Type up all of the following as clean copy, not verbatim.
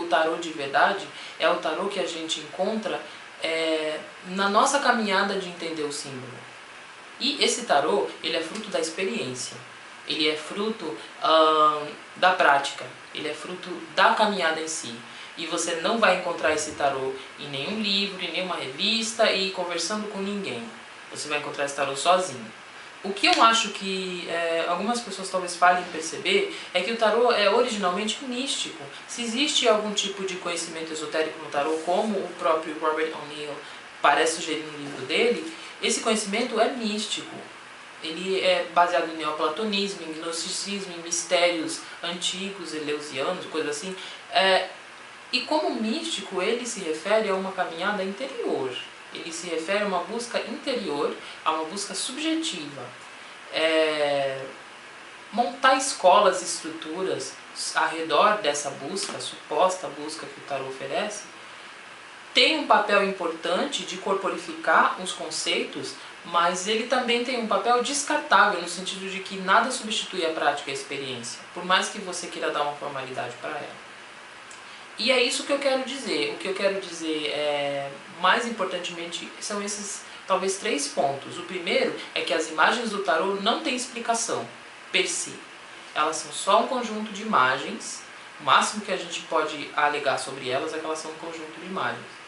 tarô de verdade é o tarô que a gente encontra na nossa caminhada de entender o símbolo. E esse tarô, ele é fruto da experiência, ele é fruto da prática, ele é fruto da caminhada em si. E você não vai encontrar esse tarô em nenhum livro, em nenhuma revista e conversando com ninguém. Você vai encontrar esse tarô sozinho. O que eu acho que algumas pessoas talvez falhem em perceber é que o tarô é originalmente místico. Se existe algum tipo de conhecimento esotérico no tarô, como o próprio Robert O'Neill parece sugerir no livro dele, esse conhecimento é místico. Ele é baseado em neoplatonismo, em gnosticismo, em mistérios antigos, eleusianos, coisas assim. E como místico, ele se refere a uma caminhada interior. Ele se refere a uma busca interior, a uma busca subjetiva. Montar escolas e estruturas ao redor dessa busca, suposta busca que o tarô oferece, tem um papel importante de corporificar os conceitos, mas ele também tem um papel descartável, no sentido de que nada substitui a prática e a experiência, por mais que você queira dar uma formalidade para ela. E é isso que eu quero dizer. O que eu quero dizer, mais importantemente, são esses, talvez, 3 pontos. O primeiro é que as imagens do tarô não têm explicação, per se. Elas são só um conjunto de imagens. O máximo que a gente pode alegar sobre elas é que elas são um conjunto de imagens.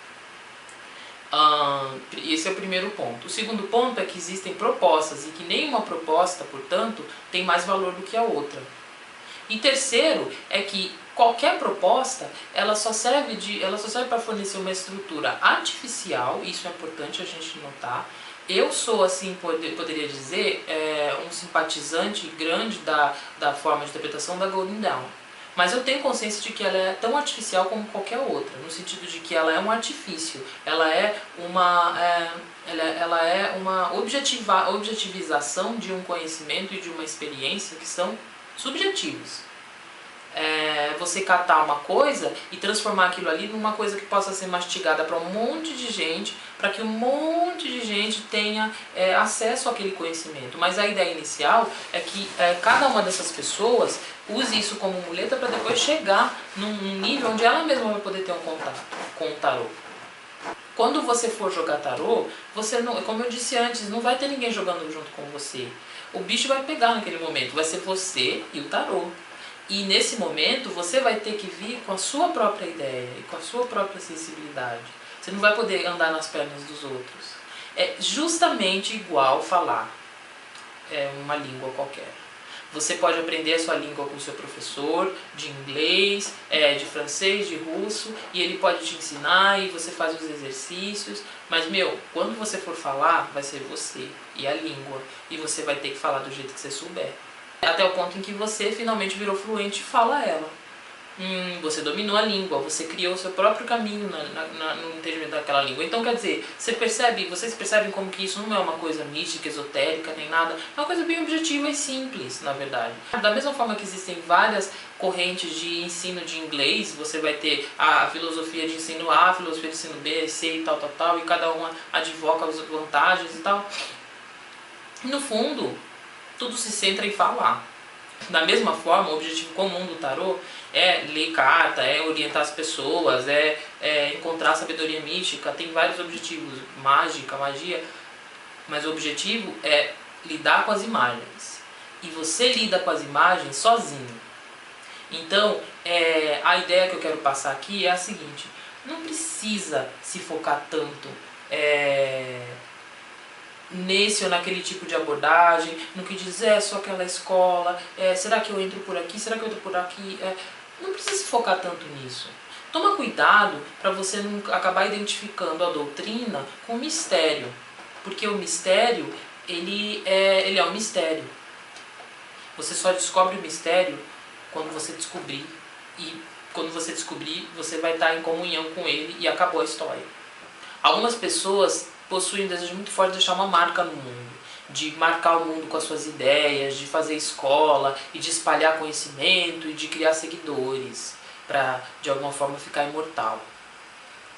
Esse é o primeiro ponto. O segundo ponto é que existem propostas e que nenhuma proposta, portanto, tem mais valor do que a outra. E terceiro é que qualquer proposta, ela só serve para fornecer uma estrutura artificial, isso é importante a gente notar. Eu sou, assim, poderia dizer, um simpatizante grande da forma de interpretação da Golden Dawn. Mas eu tenho consciência de que ela é tão artificial como qualquer outra, no sentido de que ela é um artifício, ela é uma objetivização de um conhecimento e de uma experiência que são subjetivos. Você catar uma coisa e transformar aquilo ali numa coisa que possa ser mastigada para um monte de gente, para que um monte de gente tenha acesso àquele conhecimento. Mas a ideia inicial é que cada uma dessas pessoas use isso como muleta para depois chegar num nível onde ela mesma vai poder ter um contato com o tarô. Quando você for jogar tarô, você não, como eu disse antes, não vai ter ninguém jogando junto com você. O bicho vai pegar naquele momento, vai ser você e o tarô. E nesse momento você vai ter que vir com a sua própria ideia e com a sua própria sensibilidade. Você não vai poder andar nas pernas dos outros. É justamente igual falar uma língua qualquer. Você pode aprender a sua língua com o seu professor de inglês, de francês, de russo, e ele pode te ensinar e você faz os exercícios. Mas, quando você for falar, vai ser você e a língua. E você vai ter que falar do jeito que você souber. Até o ponto em que você finalmente virou fluente e fala ela. Você dominou a língua, você criou o seu próprio caminho no entendimento daquela língua. Então, quer dizer, vocês percebem como que isso não é uma coisa mística, esotérica, nem nada. É uma coisa bem objetiva e simples, na verdade. Da mesma forma que existem várias correntes de ensino de inglês, você vai ter a filosofia de ensino A, a filosofia de ensino B, C e tal, e cada uma advoca as vantagens e tal. No fundo, tudo se centra em falar. Da mesma forma, o objetivo comum do tarô é ler carta, é orientar as pessoas, é encontrar sabedoria mística, tem vários objetivos, mágica, magia, mas o objetivo é lidar com as imagens. E você lida com as imagens sozinho. Então, a ideia que eu quero passar aqui é a seguinte: não precisa se focar tanto nesse ou naquele tipo de abordagem, no que diz, só aquela escola, será que eu entro por aqui, será que eu entro por aqui? Não precisa se focar tanto nisso. Toma cuidado para você não acabar identificando a doutrina com o mistério, porque o mistério, ele é um mistério. Você só descobre o mistério quando você descobrir, e quando você descobrir, você vai estar em comunhão com ele e acabou a história. Algumas pessoas possuem um desejo muito forte de deixar uma marca no mundo, de marcar o mundo com as suas ideias, de fazer escola e de espalhar conhecimento e de criar seguidores para, de alguma forma, ficar imortal.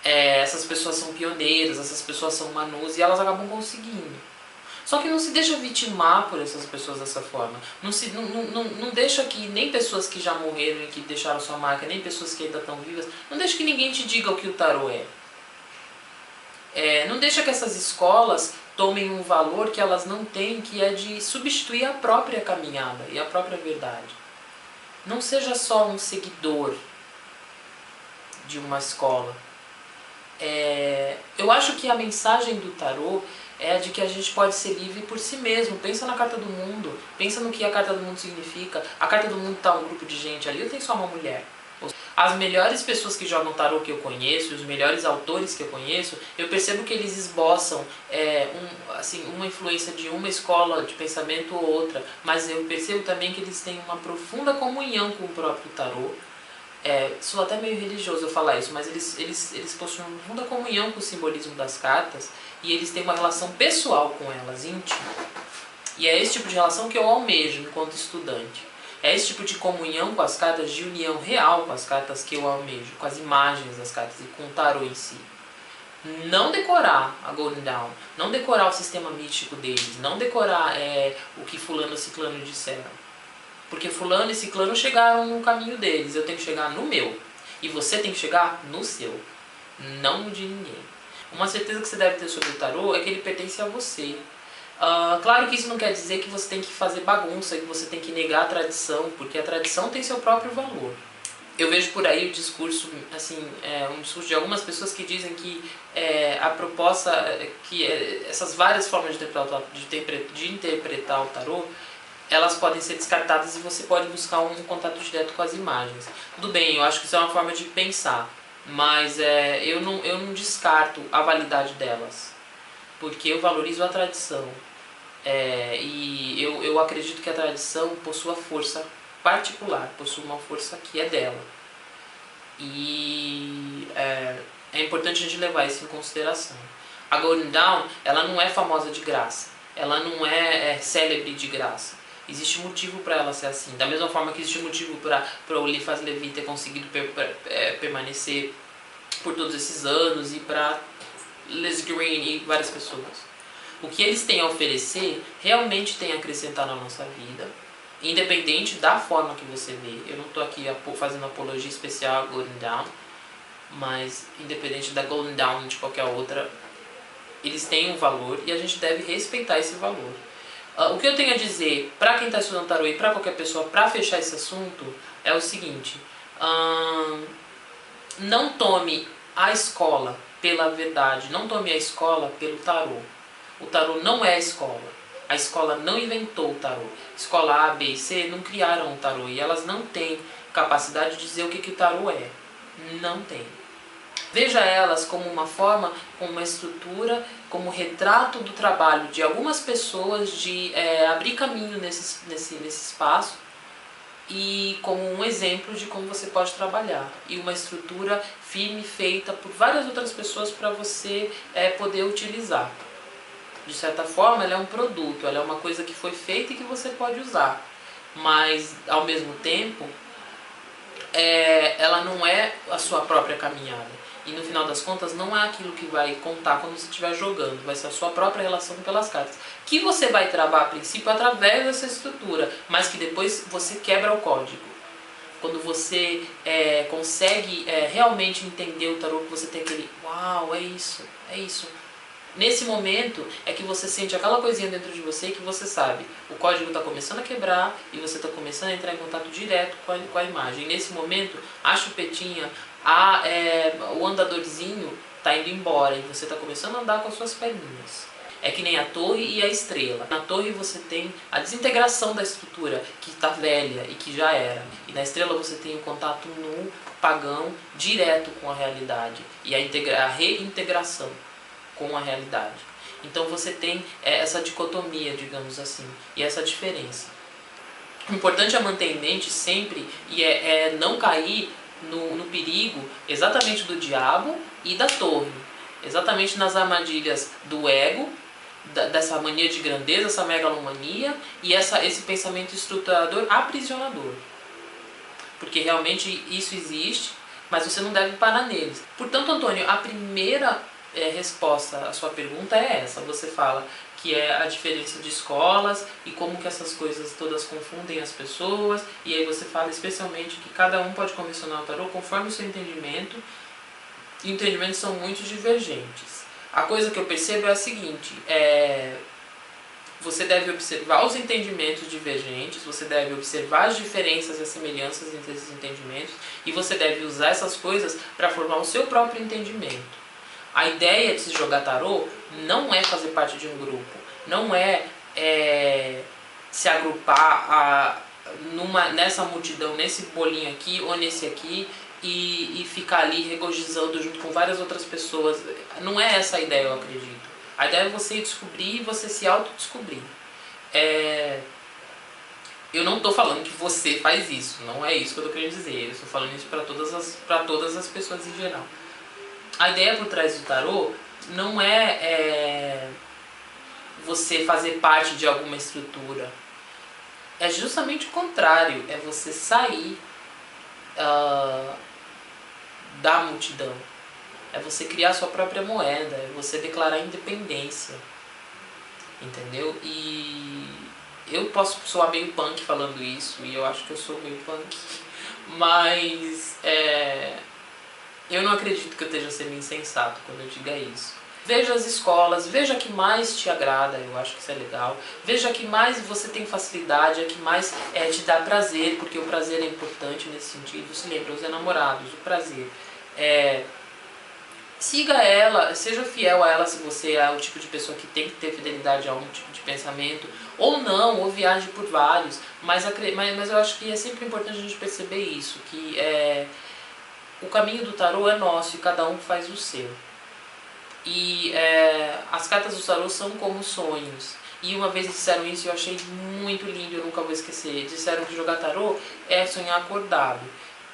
Essas pessoas são pioneiras, essas pessoas são manus e elas acabam conseguindo. Só que não se deixa vitimar por essas pessoas dessa forma. Não deixa que nem pessoas que já morreram e que deixaram sua marca, nem pessoas que ainda estão vivas, não deixa que ninguém te diga o que o tarô é. Não deixa que essas escolas tomem um valor que elas não têm, que é de substituir a própria caminhada e a própria verdade. Não seja só um seguidor de uma escola. Eu acho que a mensagem do tarô é a de que a gente pode ser livre por si mesmo. Pensa na Carta do Mundo, pensa no que a Carta do Mundo significa. A Carta do Mundo está um grupo de gente ali, ou tem só uma mulher? As melhores pessoas que jogam tarô que eu conheço, os melhores autores que eu conheço, eu percebo que eles esboçam uma influência de uma escola de pensamento ou outra, mas eu percebo também que eles têm uma profunda comunhão com o próprio tarô. Sou até meio religioso eu falar isso, mas eles possuem uma profunda comunhão com o simbolismo das cartas e eles têm uma relação pessoal com elas, íntima. E é esse tipo de relação que eu almejo enquanto estudante. É esse tipo de comunhão com as cartas, de união real com as cartas que eu almejo, com as imagens das cartas e com o tarô em si. Não decorar a Golden Dawn, não decorar o sistema místico deles, não decorar o que fulano e ciclano disseram. Porque fulano e ciclano chegaram no caminho deles, eu tenho que chegar no meu. E você tem que chegar no seu, não no de ninguém. Uma certeza que você deve ter sobre o tarô é que ele pertence a você. Claro que isso não quer dizer que você tem que fazer bagunça, que você tem que negar a tradição, porque a tradição tem seu próprio valor. Eu vejo por aí o discurso, um discurso de algumas pessoas que dizem que a proposta, essas várias formas de interpretar o tarô, elas podem ser descartadas e você pode buscar um contato direto com as imagens. Tudo bem, eu acho que isso é uma forma de pensar, mas eu não descarto a validade delas, porque eu valorizo a tradição. E eu acredito que a tradição possua força particular, possui uma força que é dela. E é importante a gente levar isso em consideração. A Golden Dawn, ela não é famosa de graça, ela não é célebre de graça. Existe motivo para ela ser assim. Da mesma forma que existe motivo para o Eliphas Levi ter conseguido permanecer por todos esses anos e para Les Green e várias pessoas. O que eles têm a oferecer realmente tem a acrescentar na nossa vida, independente da forma que você vê. Eu não estou aqui fazendo apologia especial à Golden Dawn, mas independente da Golden Dawn e de qualquer outra, eles têm um valor e a gente deve respeitar esse valor. O que eu tenho a dizer para quem está estudando tarô e para qualquer pessoa, para fechar esse assunto, é o seguinte: não tome a escola pela verdade, não tome a escola pelo tarô. O tarô não é a escola. A escola não inventou o tarô. Escola A, B e C não criaram o tarô e elas não têm capacidade de dizer o que o tarô é. Não tem. Veja elas como uma forma, como uma estrutura, como retrato do trabalho de algumas pessoas de abrir caminho nesse espaço e como um exemplo de como você pode trabalhar. E uma estrutura firme feita por várias outras pessoas para você poder utilizar. De certa forma, ela é um produto, ela é uma coisa que foi feita e que você pode usar. Mas, ao mesmo tempo, ela não é a sua própria caminhada. E no final das contas não é aquilo que vai contar quando você estiver jogando, vai ser a sua própria relação pelas cartas. Que você vai travar a princípio através dessa estrutura, mas que depois você quebra o código. Quando você consegue realmente entender o tarô, que você tem aquele, uau, é isso, é isso. Nesse momento é que você sente aquela coisinha dentro de você que você sabe, o código está começando a quebrar e você está começando a entrar em contato direto com a imagem. Nesse momento, a chupetinha, o andadorzinho está indo embora e você está começando a andar com as suas perninhas. É que nem a torre e a estrela. Na torre você tem a desintegração da estrutura, que está velha e que já era. E na estrela você tem o contato nu, pagão, direto com a realidade e a reintegração com a realidade. Então você tem essa dicotomia, digamos assim, e essa diferença. O importante é manter em mente sempre e não cair no perigo exatamente do diabo e da torre, exatamente nas armadilhas do ego, dessa mania de grandeza, essa megalomania e esse pensamento estruturador aprisionador. Porque realmente isso existe, mas você não deve parar neles. Portanto, Antônio, a primeira resposta à sua pergunta é essa. Você fala que é a diferença de escolas e como que essas coisas todas confundem as pessoas. E aí você fala especialmente que cada um pode convencionar o tarô conforme o seu entendimento, e entendimentos são muito divergentes. A coisa que eu percebo é a seguinte, você deve observar os entendimentos divergentes, você deve observar as diferenças e as semelhanças entre esses entendimentos, e você deve usar essas coisas para formar o seu próprio entendimento. A ideia de se jogar tarô não é fazer parte de um grupo, não é, se agrupar nessa multidão, nesse bolinho aqui ou nesse aqui, e ficar ali regozijando junto com várias outras pessoas. Não é essa a ideia, eu acredito. A ideia é você descobrir e você se autodescobrir. Eu não estou falando que você faz isso, não é isso que eu estou querendo dizer. Eu estou falando isso para todas as pessoas em geral. A ideia por trás do tarô não é você fazer parte de alguma estrutura. É justamente o contrário, é você sair da multidão. É você criar sua própria moeda, é você declarar independência. Entendeu? E eu posso soar meio punk falando isso, e eu acho que eu sou meio punk, mas eu não acredito que eu esteja sendo insensato quando eu diga isso. Veja as escolas, veja a que mais te agrada, eu acho que isso é legal. Veja a que mais você tem facilidade, a que mais te dá prazer, porque o prazer é importante nesse sentido. Se lembra, os enamorados, o prazer. Siga ela, seja fiel a ela se você é o tipo de pessoa que tem que ter fidelidade a um tipo de pensamento, ou não, ou viaje por vários. Mas eu acho que é sempre importante a gente perceber isso, que o caminho do tarô é nosso e cada um faz o seu. E as cartas do tarô são como sonhos. E uma vez disseram isso e eu achei muito lindo, eu nunca vou esquecer. Disseram que jogar tarô é sonhar acordado.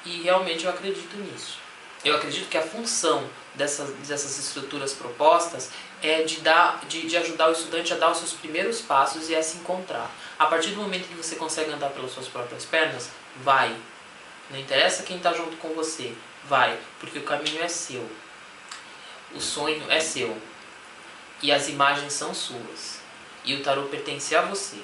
E realmente eu acredito nisso. Eu acredito que a função dessas estruturas propostas é de ajudar o estudante a dar os seus primeiros passos e a se encontrar. A partir do momento que você consegue andar pelas suas próprias pernas, vai. Não interessa quem está junto com você, vai, porque o caminho é seu. O sonho é seu. E as imagens são suas. E o tarô pertence a você.